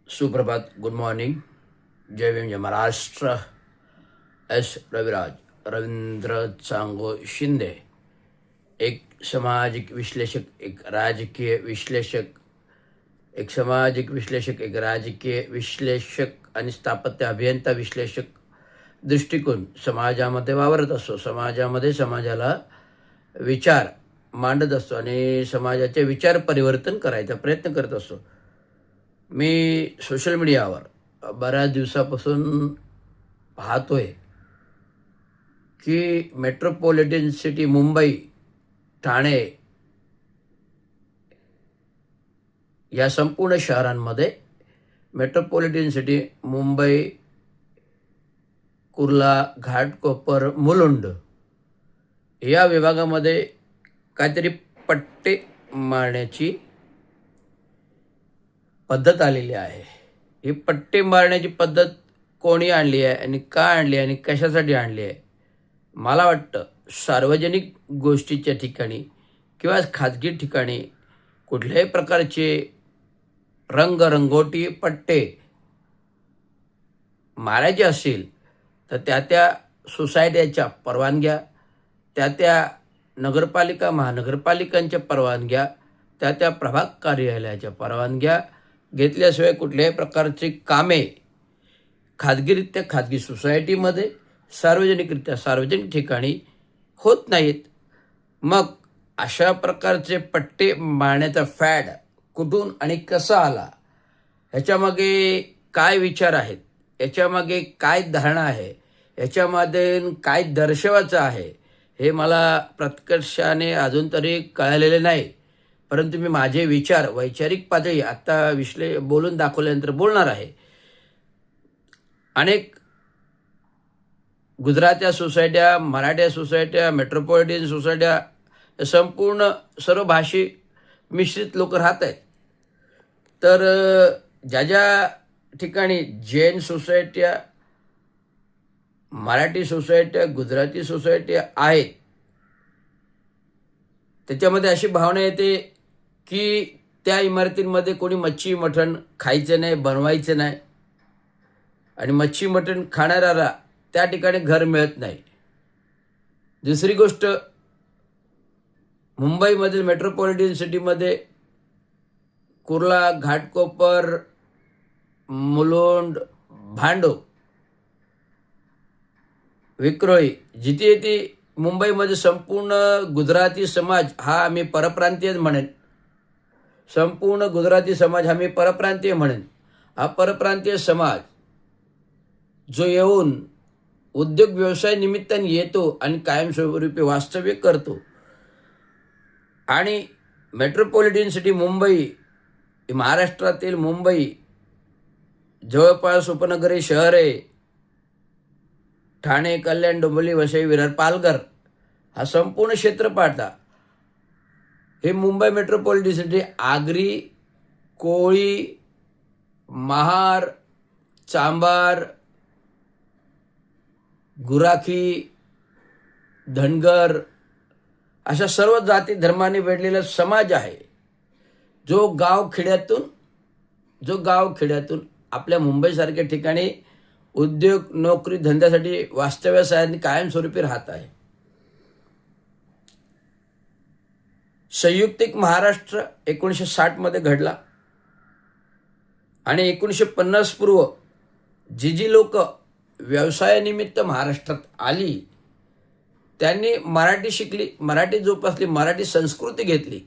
सुप्रभात, good morning, जय भीम, जय Maharashtra. S Raviraj, Ravindra Chango Shinde, एक सामाजिक विश्लेषक, एक राजकीय विश्लेषक, एक सामाजिक विश्लेषक, एक राजकीय विश्लेषक आणि स्थापत्य अभियंता विश्लेषक दृष्टिकोन समाजामध्ये वावरत असतो. समाजामध्ये समाजाला विचार मांडत असतो आणि समाजाचे विचार परिवर्तन करायचा प्रयत्न करत असतो. मी सोशल मीडियावर बऱ्याच दिवसापासून पाहतोय की मेट्रोपॉलिटन सिटी मुंबई, ठाणे या संपूर्ण शहरांमध्ये मेट्रोपॉलिटन सिटी मुंबई, कुर्ला, घाटकोपर, मुलुंड या विभागामध्ये काहीतरी पट्टे मारण्याची पद्धत आलेली आहे. ही पट्टे मारण्याची पद्धत कोणी आणली आहे आणि का आणली आहे आणि कशासाठी आणली आहे? मला वाटतं सार्वजनिक गोष्टीच्या ठिकाणी किंवा खाजगी ठिकाणी कुठल्याही प्रकारचे रंगरंगोटी पट्टे मारायचे असेल तर त्या सोसायट्याच्या परवानग्या, त्या नगरपालिका महानगरपालिकांच्या परवानग्या, त्या प्रभाग कार्यालयाच्या परवानग्या घेतल्याशिवाय कुठल्याही प्रकारची कामे खाजगीरित्या खाजगी सोसायटीमध्ये, सार्वजनिकरित्या सार्वजनिक ठिकाणी होत नाहीत. मग अशा प्रकारचे पट्टे मारण्याचा फॅड कुठून आणि कसा आला, ह्याच्यामागे काय विचार आहेत, याच्यामागे काय धारणा आहे, याच्यामध्ये काय दर्शवायचं आहे, हे मला प्रत्यक्षाने अजून तरी कळलेले नाही. परंतु मी माझे विचार वैचारिक पातळी आत्ता बोलून दाखवल्यानंतर बोलणार आहे. अनेक गुजरात्या सोसायट्या, मराठ्या सोसायट्या, मेट्रोपॉलिटन सोसायट्या, संपूर्ण सर्व भाषी मिश्रित लोक राहत आहेत. तर ज्या ठिकाणी जैन सोसायट्या, मराठी सोसायट्या, गुजराती सोसायट्या आहेत, त्याच्यामध्ये अशी भावना येते की त्या इमारतींमध्ये कोणी मच्छी मटण खायचं नाही, बनवायचं नाही आणि मच्छी मटण खाणाऱ्याला त्या ठिकाणी घर मिळत नाही. दुसरी गोष्ट, मुंबईमधील मेट्रोपॉलिटन सिटीमध्ये कुर्ला, घाटकोपर, मुलुंड, भांडूप, विक्रोळी, जिथे ती मुंबईमध्ये संपूर्ण गुजराती समाज हा मी परप्रांतीय म्हणेन. संपूर्ण गुजराती समाज हा मी परप्रांतीय म्हणेन. हा परप्रांतीय समाज जो येऊन उद्योग व्यवसाय निमित्ताने येतो आणि कायमस्वरूपी वास्तव्य करतो आणि मेट्रोपॉलिटन सिटी मुंबई, महाराष्ट्रातील मुंबई जवळपास उपनगरी शहर आहे. ठाणे, कल्याण, डोंबिवली, वसई, विरार, पालघर हा संपूर्ण क्षेत्र पाहता हे मुंबई मेट्रोपॉलिटन सिटी आगरी, कोळी, महार, चांभार, गुराखी, धनगर अशा सर्व जाती धर्माने वेढलेला समाज आहे. जो गाव खेड्यातून आपल्या मुंबईसारख्या ठिकाणी उद्योग, नोकरी, धंद्यासाठी वास्तव्यासाठी कायमस्वरूपी राहत आहे. संयुक्तिक महाराष्ट्र 1960 घडला आणि 1950 पूर्व जी लोक व्यवसायानिमित्त महाराष्ट्रात आली त्यांनी मराठी शिकली, मराठी जोपासली, मराठी संस्कृती घेतली.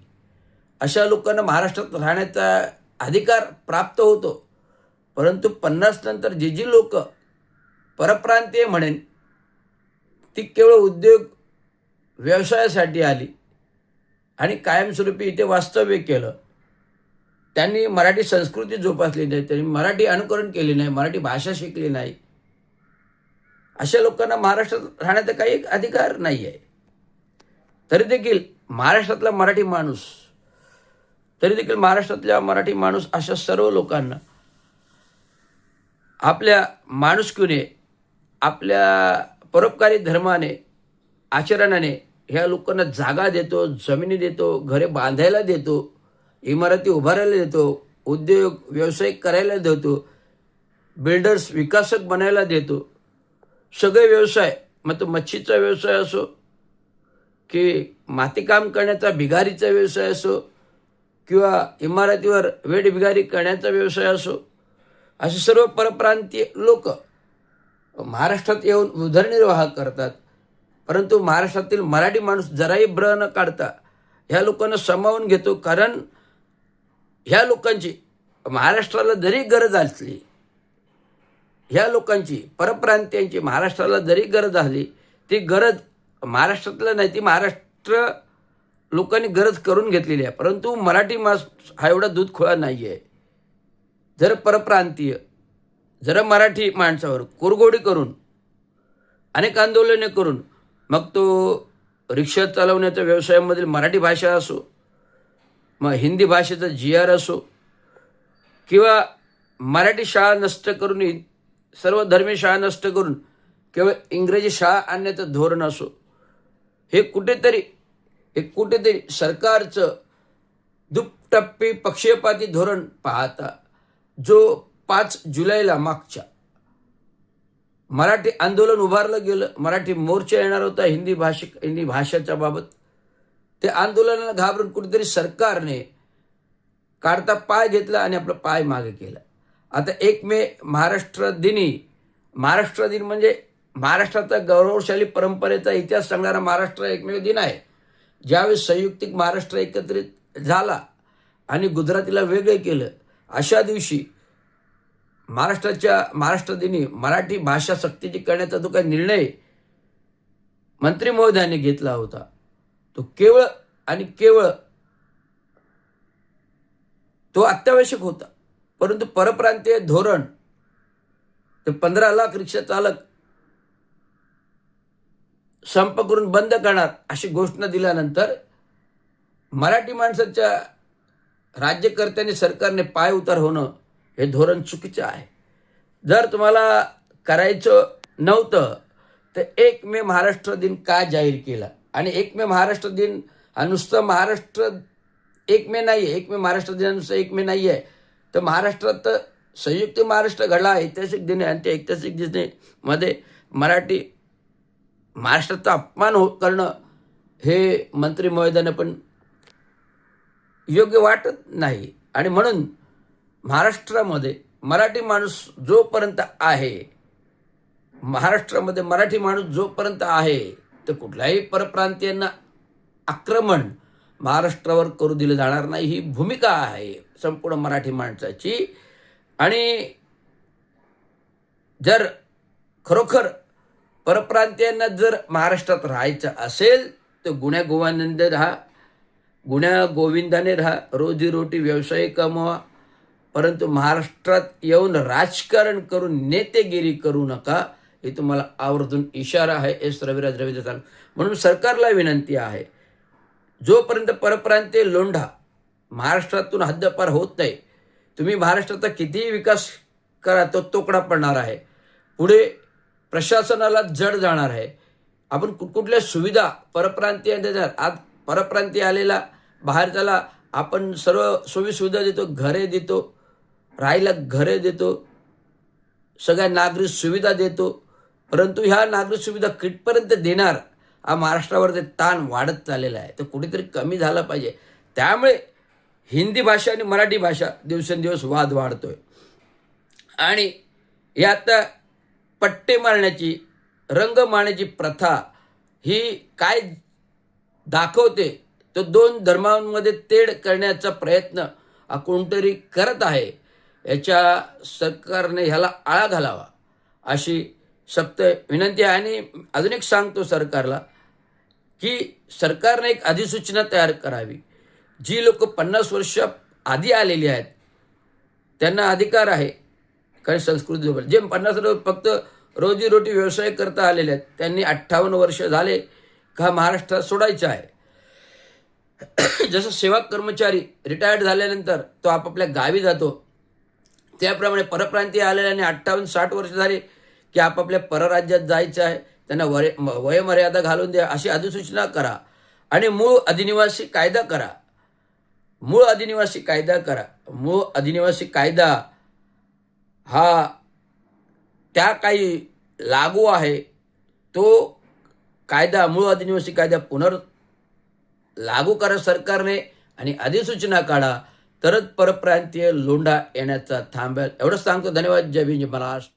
अशा लोकांना महाराष्ट्रात राहण्याचा अधिकार प्राप्त होतो. परंतु 50 नंतर जी लोक परप्रांतीय म्हणेन ती केवळ उद्योग व्यवसायासाठी आली आणि कायमस्वरूपी इथे वास्तव्य केलं. त्यांनी मराठी संस्कृती जोपासली नाही, त्यांनी मराठी अनुकरण केले नाही, मराठी भाषा शिकली नाही. अशा लोकांना महाराष्ट्रात राहण्याचा काही अधिकार नाही आहे. तरी देखील महाराष्ट्रातला मराठी माणूस अशा सर्व लोकांना आपल्या माणुसकीने, आपल्या परोपकारी धर्माने, आचरणाने ह्या लोकांना जागा देतो, जमिनी देतो, घरे बांधायला देतो. इमारती उभारायला देतो, उद्योग व्यावसायिक करायला देतो, बिल्डर्स विकासक बनायला देतो. सगळे व्यवसाय, मग तो मच्छीचा व्यवसाय असो की मातीकाम करण्याचा भिगारीचा व्यवसाय असो किंवा इमारतीवर वेठबिगारी करण्याचा व्यवसाय असो, असे सर्व परप्रांतीय लोक महाराष्ट्रात येऊन उदरनिर्वाह करतात. परंतु महाराष्ट्रातील मराठी माणूस जराही ब्र न काढता ह्या लोकांना सामावून घेतो. कारण ह्या लोकांची महाराष्ट्राला जरी गरज असली, ह्या लोकांची परप्रांतीयांची महाराष्ट्राला जरी गरज आली, ती गरज महाराष्ट्रातलं नाही, ती महाराष्ट्र लोकांनी गरज करून घेतलेली आहे. परंतु मराठी माणूस हा एवढा दूध खोळा नाही आहे. जर परप्रांतीय जरा मराठी माणसावर कुरघोडी करून अनेक आंदोलने करून, मग तो रिक्षा चालवण्याच्या व्यवसायामधील मराठी भाषा असो, मग हिंदी भाषेचा GR असो किंवा मराठी शाळा नष्ट करून, सर्व धर्मीय शाळा नष्ट करून केवळ इंग्रजी शाळा आणण्याचं धोरण असो, हे कुठेतरी सरकारचं दुपटप्पी पक्षपाती धोरण पाहता जो 5 जुलैला मागच्या मराठी आंदोलन उभारलं गेलं, मराठी मोर्चा येणार होता हिंदी भाषेच्या बाबत, ते आंदोलनाला घाबरून कुठेतरी सरकारने काढता पाय घेतला आणि आपला पाय मागे केला. आता 1 मे महाराष्ट्र दिन म्हणजे महाराष्ट्राचा गौरवशाली परंपरेचा इतिहास सांगणारा महाराष्ट्र एकमेव दिन आहे. ज्यावेळेस संयुक्तिक महाराष्ट्र एकत्रित झाला आणि गुजरातीला वेगळे केलं, अशा दिवशी महाराष्ट्र दिनी मराठी भाषा सक्तीची करण्याचा जो काही निर्णय मंत्री महोदयांनी घेतला होता, तो केवळ आणि केवळ तो अत्यावश्यक होता. परंतु परप्रांतीय धोरण, ते 15 लाख रिक्षा चालक संप करून बंद करणार अशी घोषणा दिल्यानंतर मराठी माणसाच्या राज्यकर्त्यांनी सरकारने पाय उतार होणं हे धोरण चुकीचं आहे. जर तुम्हाला करायचं नव्हतं तर 1 मे महाराष्ट्र दिन का जाहीर केला? आणि 1 मे महाराष्ट्र दिन हा नुसतं महाराष्ट्र 1 मे नाही आहे, 1 मे महाराष्ट्र दिनानुसार 1 मे नाही आहे, तर महाराष्ट्रात संयुक्त महाराष्ट्र घडला ऐतिहासिक दिन आहे. आणि त्या ऐतिहासिक दिनामध्ये महाराष्ट्राचा अपमान करणं हे मंत्री महोदयांना पण योग्य वाटत नाही. आणि म्हणून महाराष्ट्रामध्ये मराठी माणूस जोपर्यंत आहे, महाराष्ट्रामध्ये मराठी माणूस जोपर्यंत आहे, तर कुठल्याही परप्रांतीयांना आक्रमण महाराष्ट्रावर करू दिलं जाणार नाही. ही भूमिका आहे संपूर्ण मराठी माणसाची. आणि जर खरोखर परप्रांतीयांना जर महाराष्ट्रात राहायचं असेल तर गुण्यागोविंदाने राहा, रोजीरोटी व्यवसाय कमवा, परंतु महाराष्ट्रात येऊन राजकारण करून नेतेगिरी करू नका. हे तुम्हाला आवर्जून इशारा आहे एस रविराज रवींद्र साहेब. म्हणून सरकारला विनंती आहे, जोपर्यंत परप्रांतीय लोंढा महाराष्ट्रातून हद्दपार होत नाही, तुम्ही महाराष्ट्राचा कितीही विकास करा, तो तोकडा पडणार आहे. पुढे प्रशासनाला जड जाणार आहे. आपण कुठकुठल्या सुविधा परप्रांतीय देणार. आज परप्रांतीय आलेला बाहेर त्याला आपण सर्व सोयीसुविधा देतो, घरे देतो, राहायला घरे देतो, सगळ्या नागरिक सुविधा देतो. परंतु ह्या नागरिक सुविधा कितपर्यंत देणार, हा महाराष्ट्रावर ते ताण वाढत चाललेला आहे. तर कुठेतरी कमी झाला पाहिजे. त्यामुळे हिंदी भाषा आणि मराठी भाषा दिवसेंदिवस वाद वाढतोय. आणि यात पट्टे मारण्याची, रंग मारण्याची प्रथा ही काय दाखवते, तो 2 धर्मांमध्ये तेढ करण्याचा प्रयत्न कोणतरी करत आहे. याच्या सरकारने ह्याला आळा घालावा अशी सक्त विनंती आहे. आणि अजून एक सांगतो सरकारला की सरकारने एक अधिसूचना तयार करावी. जी लोक 50 वर्ष आधी आलेली आहेत त्यांना अधिकार आहे काही संस्कृती, जे 50 वर्ष फक्त रोजीरोटी व्यवसाय करता आलेले आहेत त्यांनी 58 वर्ष झाले का महाराष्ट्रात सोडायचं आहे. जसं सेवा कर्मचारी रिटायर्ड झाल्यानंतर तो आपापल्या गावी जातो, त्याप्रमाणे परप्रांतीय आलेल्याने 58-60 वर्ष झाले की आपापल्या परराज्यात जायचं आहे, त्यांना वयमर्यादा घालून द्या अशी अधिसूचना करा आणि मूळ अधिनिवासी कायदा करा. मूळ आदिनिवासी कायदा करा. मूळ आदिनिवासी कायदा हा त्या काही लागू आहे, तो कायदा मूळ आदिनिवासी कायदा लागू करा सरकारने आणि अधिसूचना काढा, तरच परप्रांतीय लोंढा येण्याचा थांबेल. एवढंच सांगतो. धन्यवाद. जय भीम, जय महाराष्ट्र.